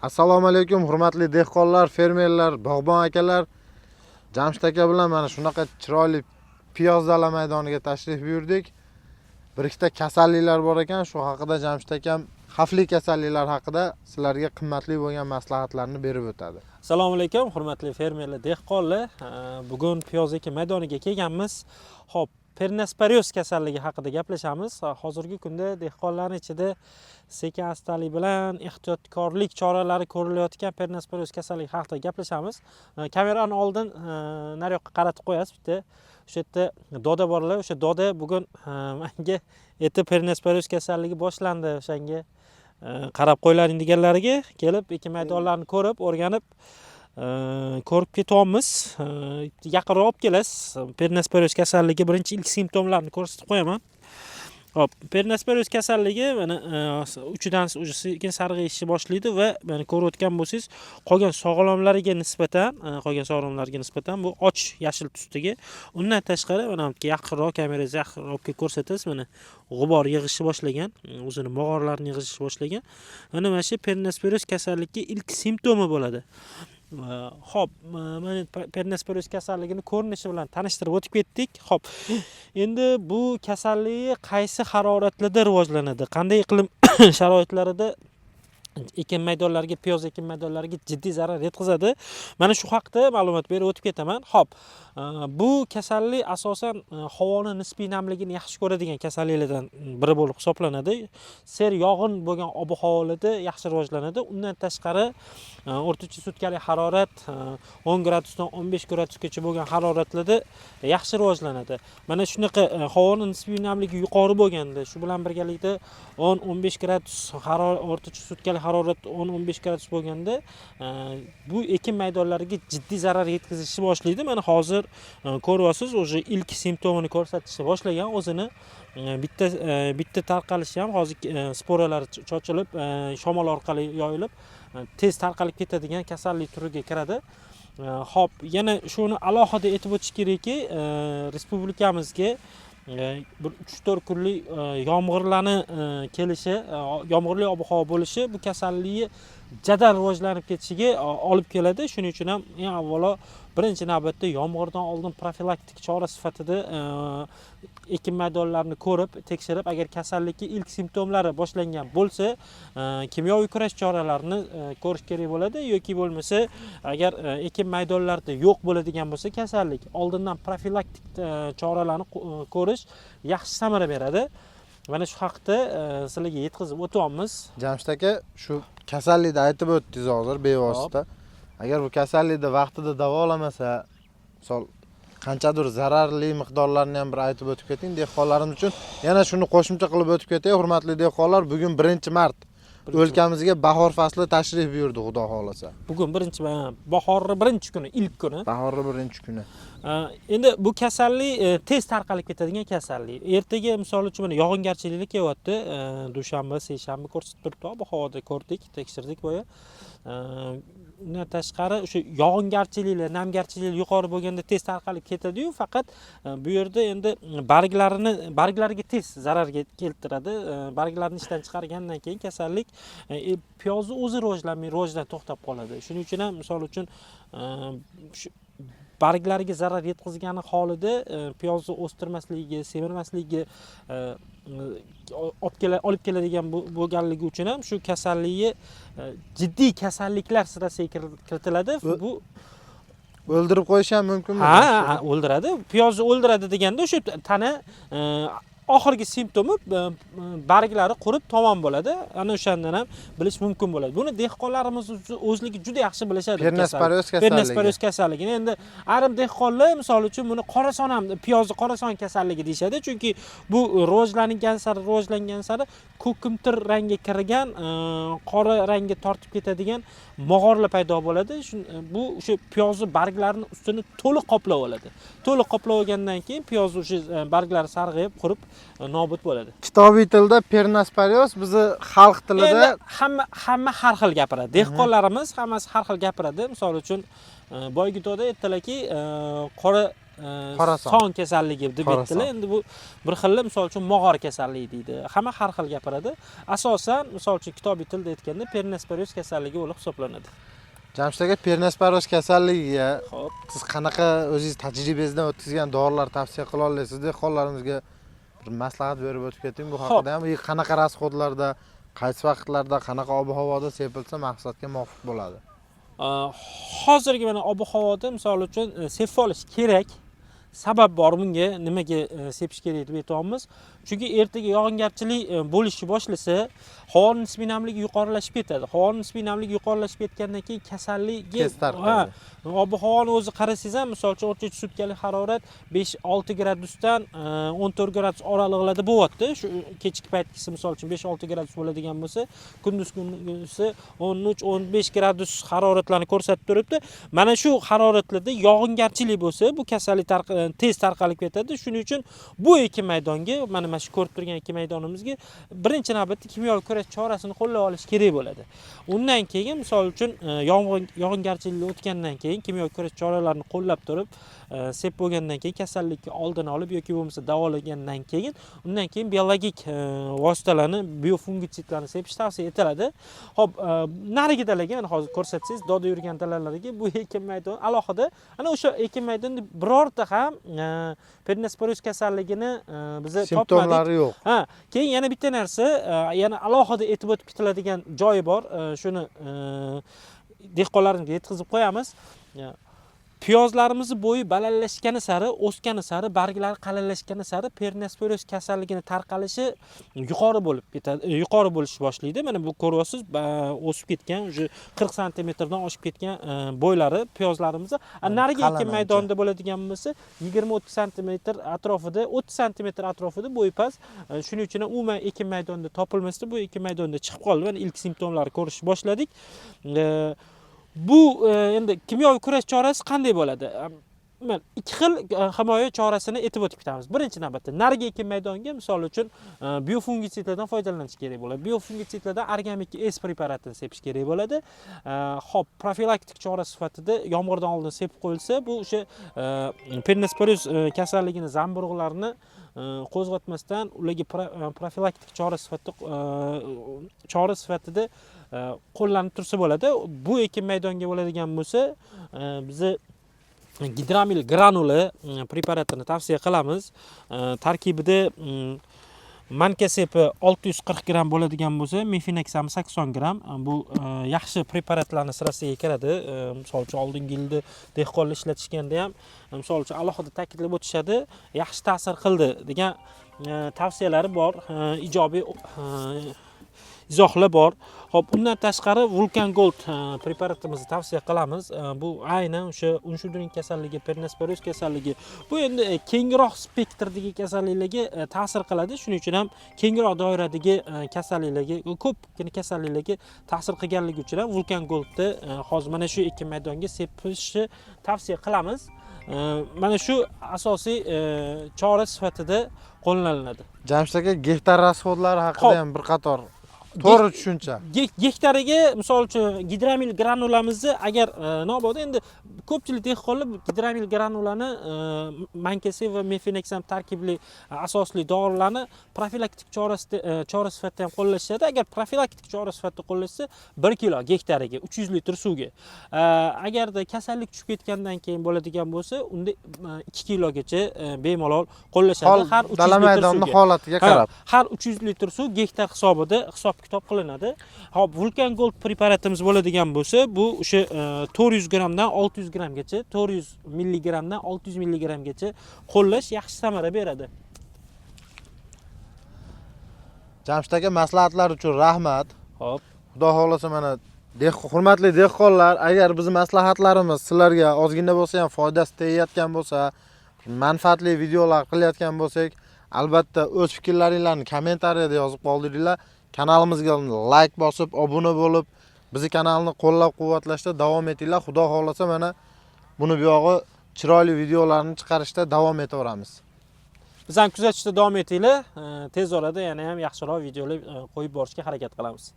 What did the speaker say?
Assalomu alaykum, hurmatli dehqonlar, fermerlar, bog'bon akalar. Jamshid aka bilan mana shunaqa chiroyli piyoz dala maydoniga tashrif buyurdik. Bir ikkita kasalliklar bor ekan, shu haqida Jamshid akam xavfli kasalliklar haqida sizlarga qimmatli bo'lgan maslahatlarni berib o'tadi. Assalomu alaykum, hurmatli fermerlar, dehqonlar. Bugun piyoz ekin maydoniga kelganmiz. Xo'p, Pernasporios kasalligi haqida gaplashamiz. Hozirgi kunda dehqonlarning ichida sekin xastalik bilan ehtiyotkorlik choralari ko'rilayotgan Pernasporios kasalligi haqida gaplashamiz. Kamerani oldin nariyoqqa qaratib qo'yasiz. Bitta o'sha yerda doda borlar. O'sha doda bugun menga Pernasporios kasalligi boshlandi, o'shanga qarab qo'ylaring deganlariga kelib ekin maydonlarini ko'rib, o'rganib ko'rib ketyapmiz. Yaqinroq olib kelasiz. Pernasporios kasalligi birinchi ilk simptomlarini ko'rsatib qo'yaman. Hop, Pernasporios kasalligi mana uchidan sekin sarg'ayishni boshlaydi va mana ko'rayotgan bo'lsangiz, qolgan sog'lomlarga nisbatan bu och yashil tusdagi. Undan tashqari mana yaqinroq kamerangizga yaqinroq ko'rsatasiz, mana g'ubor yig'ishni boshlagan, o'zini mog'orlarini yig'ishni boshlagan. Mana shu Pernasporios kasalligiga ilk simptomi bo'ladi. Xo'p, mana Pernasporios kasalligini ko'rinishi bilan tanishtirib o'tib ketdik. Xo'p, endi bu kasallik qaysi haroratlarda rivojlanadi? Qanday iqlim sharoitlarida ekin maydonlariga, piyoz ekin maydonlariga jiddiy zarar yetkazadi? Mana shu haqda ma'lumot berib o'tib ketaman. Xo'p, bu kasallik asosan havoni nisbiy namligini yaxshi ko'radigan kasalliklardan biri bo'lib hisoblanadi. Ser yog'in bo'lgan ob-havolarda yaxshi rivojlanadi. Undan tashqari o'rtacha sutkalik harorat 10 gradusdan 15 gradusgacha bo'lgan haroratlarda yaxshi rivojlanadi. Mana shunaqa havoni nisbiy namligi yuqori bo'lganda, shu bilan birgalikda 10-15 gradus o'rtacha sutkalik harorat 10-15 gradus bo'lganda bu ekin maydonlariga jiddiy zarar yetkazishi boshlaydi. Mana hozir ko'ryapsiz, o'sha ilk simptomini ko'rsatishni boshlagan, o'zini bitta tarqalishi ham hozir sporalari chochilib, shamol orqali yoyilib, tez tarqalib ketadigan kasallik turiga kiradi. Xo'p, yana shuni alohida aytib o'tish kerakki, respublikamizga bir 3-4 kunlik yomg'irlarni kelishi, yomg'irli ob-havo bo'lishi bu kasallikni jadal rivojlanib ketishiga olib keladi. Shuning uchun ham eng avvalo birinchi navbatda yomg'irdan oldin profilaktik chora sifatida ekin maydonlarini ko'rib, tekshirib, agar kasallikning ilk simptomlari boshlangan bo'lsa, kimyoviy kurash choralarini ko'rish kerak bo'ladi yoki bo'lmasa, agar ekin maydonlarida yo'q bo'ladigan bo'lsa kasallik, oldindan profilaktik choralarni ko'rish yaxshi samara beradi. Mana shu haqda sizlarga yetkazib o'tyapmiz. Jamshid aka, shu kasallikni aytib o'tdingiz hozir bevosita. Agar bu kasallikni vaqtida davolamasa, misol qanchadir zararli miqdorlarni ham bir aytib o'tib keting dehqonlarimiz uchun. Yana shuni qo'shimcha qilib o'tib ketay, hurmatli dehqonlar, bugun 1-mart o'lkamizga bahor fasli tashrif buyurdi, xudo xolasa. Bugun bahorning birinchi kuni, ilk kuni. Bahorning birinchi kuni. Endi bu kasallik tez tarqalib ketadigan kasallik. Ertaga misol uchun mana yog'ingarchiliklar kelyapti. Dushanba, seshanba ko'rsatib turibdi, bu havoda ko'rdik, tekshirdik boya. Undan tashqari o'sha yog'ingarchiliklar, namgarchiliklar yuqori bo'lganda tez tarqalib ketadi-yu, faqat bu yerda endi barglariga tez zarar keltiradi. Barglarni ishdan chiqargandan keyin kasallik piyozni o'zi rivojlanmay, rivojdan to'xtab qoladi. Shuning uchun ham misol uchun barglariga zarar yetkazgani holida piyozni o'stirmasligi, semirmasligi olib keladigan bo'lganligi uchun ham shu kasallikni jiddiy kasalliklar sirasiga kiritiladi. Bu o'ldirib qo'yish ham mumkinmi? Ha, o'ldiradi. Piyozni o'ldiradi deganda o'sha tana oxirgi simptomi barglari qurib tamom bo'ladi. Ana o'shandan ham bilish mumkin bo'ladi. Buni dehqonlarimiz o'zligi juda yaxshi bilishadi. Pernasporios kasalligini. Endi ayrim dehqonlar misol uchun buni qorason ham piyozni qorason kasalligi deyshadi, chunki bu rivojlangan sari ko'kimtir rangga kirgan, qora rangga tortib ketadigan mog'orlar paydo bo'ladi. Bu o'sha piyozni barglarini ustini to'liq qoplab oladi. To'liq qoplab olgandan keyin piyoz o'sha barglari sarg'ayib, qurib nobud bo'ladi. Kitobiy tilda Pernasporios bizi xalq tilida hamma har xil gapiradi. Dehqonlarimiz hammasi har xil gapiradi. Misol uchun boyagi doda aytdilarki, qora son kasalligi deb Qorason. aytdilar. Endi bu bir xil, misol uchun mog'or kasalligi deydi. Hamma har xil gapiradi. Asosan, misol uchun kitobiy tilda aytganda pernesperoz kasalligi bo'lib hisoblanadi. Jamshid aka, pernesperoz kasalligiga Xo'p. siz qanaqa o'zingiz tajribangizdan o'tkazgan dorilar tavsiya qila olasiz? Dehqonlarimizga bir maslahat berib o'tib keting bu haqida ham. Qanaqa rasxodlarda, qaysi vaqtlarda, qanaqa ob-havoda sepilsa maqsadga muvofiq bo'ladi? Hozirgi mana ob-havoda misol uchun sepib olish kerak. Sabab bor bunga, nimaga sepish kerak deb aytamiz. Chunki ertaga yog'ingarchilik bo'lishni boshlasa, havo nisbiy namligi yuqorilashib ketadi. Havo nisbiy namligi yuqorilashib ketgandan keyin kasalligi, ob-havoni o'zi qarasangiz ham, misol uchun o'rtacha sutkalik harorat 5-6 gradusdan 14 gradus oralig'ida bo'lyapti. Shu kechki paytgisi misol uchun 5-6 gradus bo'ladigan bo'lsa, kunduz kunduzi 13-15 gradus haroratlarni ko'rsatib turibdi. Mana shu haroratlarda yog'ingarchilik bo'lsa, bu kasallik tez tarqalib ketadi. Shuning uchun bu ekin maydonga, mana shu ko'rib turgan ekin maydonimizga birinchi navbatda kimyoviy kurash chorasini qo'llab olish kerak bo'ladi. Undan keyin misol uchun yog'ingarchilik o'tgandan keyin kimyoviy kurash choralarini qo'llab turib, sep bo'lgandan keyin kasallikni oldini olib yoki bo'lmasa davolagandan keyin, undan keyin biologik vositalarni, biofungitsidlarni sepish tavsiya etiladi. Xo'p, narigi dalaga mana hozir ko'rsatsangiz, doda yurgan dalalarga bu ekin maydon alohida, ana o'sha ekin maydonda birorta ham pernesperoz kasalligini biz simptomlari yo'q. Keyin yana bitta narsa, yana alohida e'tibor o'tib ketiladigan joyi bor. Shuni dehqonlarimizga yetkazib qo'yamiz. Piyozlarimiz bo'yi balandlashgani sari, o'sgani sari, barglari qalinlashgani sari pernesperoz kasalligini tarqalishi yuqori bo'lib ketadi, yuqori bo'lishni boshlaydi. Mana bu ko'ryapsiz, o'sib ketgan, o'sha 40 santimetrdan oshib ketgan bo'ylari piyozlarimiz. Narigi ekin maydonida bo'ladigan bo'lsa, 20-30 santimetr atrofida, 30 santimetr atrofida bo'yi past. Shuning uchun umuman ekin maydonida topilmasdi, bu ekin maydonida chiqib qoldi. Mana ilk simptomlarni ko'rishni boshladik. Bu endi kimyoviy kurash chorasi qanday bo'ladi? Men ikki xil himoya chorasini aytib o'tib ketamiz. Birinchi navbatda narigi ekin maydoniga misol uchun biofungitsidlardan foydalanish kerak bo'ladi. Biofungitsidlardan Argamik S preparatini sepish kerak bo'ladi. Xo'p, profilaktik chora sifatida yomg'irdan oldin sepib qo'yilsa, bu o'sha pernesperoz kasalligini zamburug'larini qo'zg'atmasdan ularga profilaktik chora sifatida qo'llanib tursa bo'ladi. Bu ekin maydonga bo'ladigan bo'lsa, biz gidramil granuli preparatini tavsiya qilamiz. Tarkibida mankasepi 640 gram bo'ladigan bo'lsa, mefinaksam 80 gram. Bu yaxshi preparatlarning sirasiga kiradi. Misol uchun oldingi yilda dehqonlar ishlatishganda ham misol uchun alohida ta'kidlab o'tishadi, yaxshi ta'sir qildi degan tavsiyalari bor, ijobiy izohlar bor. Xo'p, undan tashqari Vulcan Gold preparatimizni tavsiya qilamiz. Bu aynan o'sha unshudring kasalligi, pernesperoz kasalligi. Bu endi kengroq spektrdagi kasalliklarga ta'sir qiladi. Shuning uchun ham kengroq doiradagi kasalliklarga, ko'pgina kasalliklarga ta'sir qilganligi uchun ham Vulcan Goldni hozir mana shu ekin maydonga sepishni tavsiya qilamiz. Mana shu asosiy chora sifatida qo'llaniladi. Jamshid aka, gektar rasxodlari haqida ham bir qator to'g'ri tushuncha. Gektariga misol uchun gidramil granulamizni agar nobod endi ko'pchilik dehqonlar gidramil granulani mankasi va mefinaksam tarkibli asosli dorilarni profilaktik chora sifatida ham qo'llashadi. Agar profilaktik chora sifatida qo'llashsa 1 kilo gektariga 300 litr suvga. Agarda kasallik tushib ketgandan keyin bo'ladigan bo'lsa, unda 2 kilogacha bemalol qo'llashadi. Har 300 dala litr maydonni suvga. holatiga qarab. Har 300 litr suv gektar hisobida kitob qilinadi. Hop, Vulcan Gold preparatimiz bo'ladigan bo'lsa, bu o'sha 400 gramdan 600 gramgacha, 400 milligramdan 600 milligramgacha qo'llash yaxshi samara beradi. Jamshid aka, maslahatlar uchun rahmat. Hop. Xudo xolasa mana hurmatli dehqonlar, agar biz maslahatlarimiz sizlarga ozgina bo'lsa ham foydasi tegayotgan bo'lsa, manfaatli videolar qilayotgan bo'lsak, albatta o'z fikrlaringizni kommentariyada yozib qoldiringlar. Kanalimizga like bosib, obuna bo'lib, bizi kanalni qo'llab-quvvatlashda davom etinglar. Xudo xolasa mana buni buyog'i chiroyli videolarni chiqarishda davom etaveramiz. Bizani kuzatishda davom etinglar. Tez orada yana ham yaxshiroq videolar qo'yib borishga harakat qilamiz.